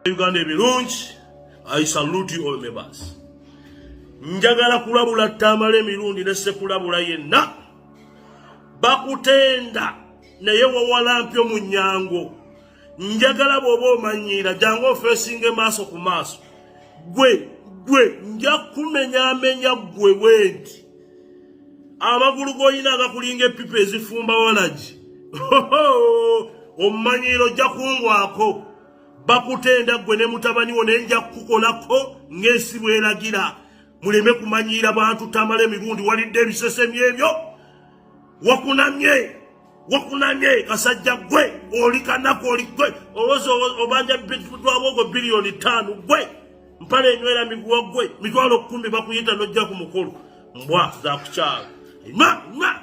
Uganda ebirungi, I salute you all members. Njagala kulabula Tamale mirundi ne sekulabula yenna. Bakutenda naye wawalampyo mu nnyango. Njagala bw'oba omanyira jangu ofeesinge maaso ku maaso. Gwe nja kumenyaamenya gwe wendi. Amagulu g'olina agakulinga epipa ezifumba walagi. Omumanyiro ojja kungwako. Bakutenda gwe ne mutabani wo ne nja kukolako ng'ensi bw'eragira. Muleme kumanyira bantu Tamale mirundi walidde ebisesemi ebyo. Wakunamye kasajja gwe oli kanako oli gwe owozo obanja bitwabo bilioni 5 gwe mpale enywera miguwa gwe mitwalo 10 bakuyita nojja ku mukolo mbwa za kukyala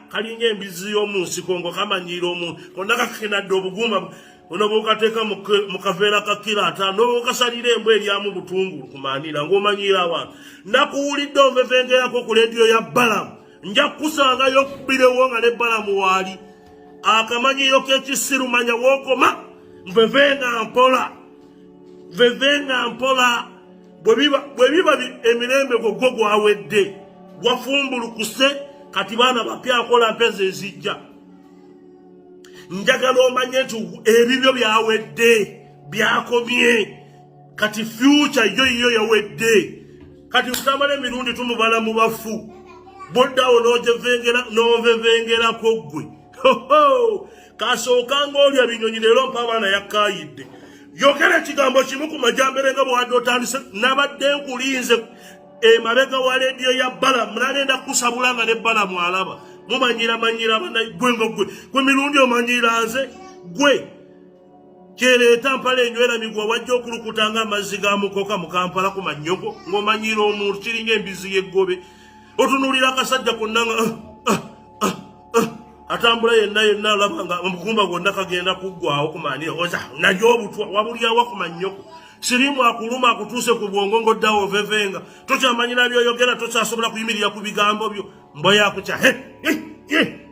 kalinga embizi y'omunsiko ngo kamanyira omuntu konnaka kakenadde obuguma ono bw'okateeka mu kaveera ka kilo 5 n'obw'okasalira embwa eryamu butungulu kumaanira ng'omanyira abantu nakuwulidde onvevengerako ku lediyo ya Balamu nja kusangayo kubirewo nga ne Balamu waali akamanyiro k'ekisiru manya wokoma vevenga mpola bwe biba emirembe gwo gwawedde gwafumbulukuse kati baana bapya akola mpeza ezijja njagala omanye nti ebibyo byawedde byakomye kati future yo yawedde kati Tamale emirundi tumubala mu bafu boddawo n'ovevengerako gwe kasooka ng'olya binyonyi leero mpa abaana yakkaayidde yogera ekigambo kimu ku majambere nga bw'wadde otandise nabadde nkulinze emabega wa lediyo ya Balamu nagenda kusabula nga ne Balamu alaba mumanyira gwe gwe mirundi omanyira nze gwe kyereeta mpala enywera migwa wajja okulukutanga amazzi ga mukoka mu Kampala ku Manyoko ng'omanyira omuntu kiringa embizi y'eggobe otunuulira akasajja konna nga atambula yenna alaba nga omukumba gwonna kagenda kuggwawo kumaanira oza nayo obutwa wabulyawa ku Manyoko sirimu akuluma akutuuse ku bwongo ng'oddawo ovevenga tokyamanyira byoyogera tokyasobola kuyimirira ku bigambo byo mbwa yakutya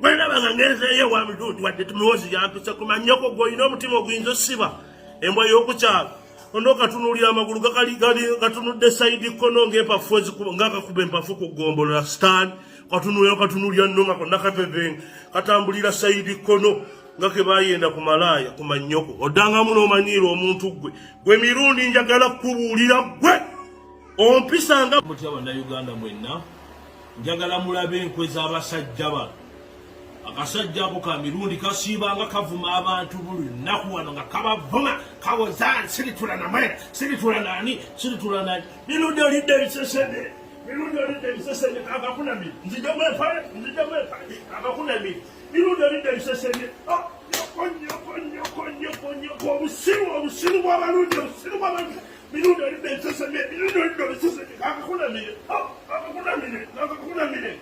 wenabanga ngezeeyo wa mirundi wadde tumiwozi yantuse ku Manyoko gw'olina omutima oguyinza osiba embwa y'okukyala ono katunuulira amagulu gatunudde sayidi kkono ng'empafu ng'akakuba empafu ku ggombolola stand katunulira nno nga konna kavevenga katambulira sayidi kkono nga kebayenda ku malaaya ku Manyoko oddangamu n'omanyiira omuntu gwe mirundi njagala kubuulira gwe ompisanga mutya bannayuganda mwenna njagala mulabe enkwe z'abasajja bano akasajja ako ka mirundi kasiibanga kavuma abantu buli nnaku wano nga kabavuma kawoza siritula namwe siritula nani mirundi olidde ebisesene kakakunamire nzijjamu epale kakakunamire mirundi olidde ebisesene obusiru bw'abalungi mirundi olidde ebisesene kakakunamire kakakutamire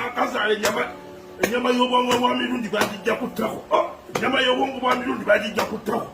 akazaala ennyama y'obwongo bwa mirundi bagijja kuttako ennyama y'obwongo bwa mirundi bagijja kuttako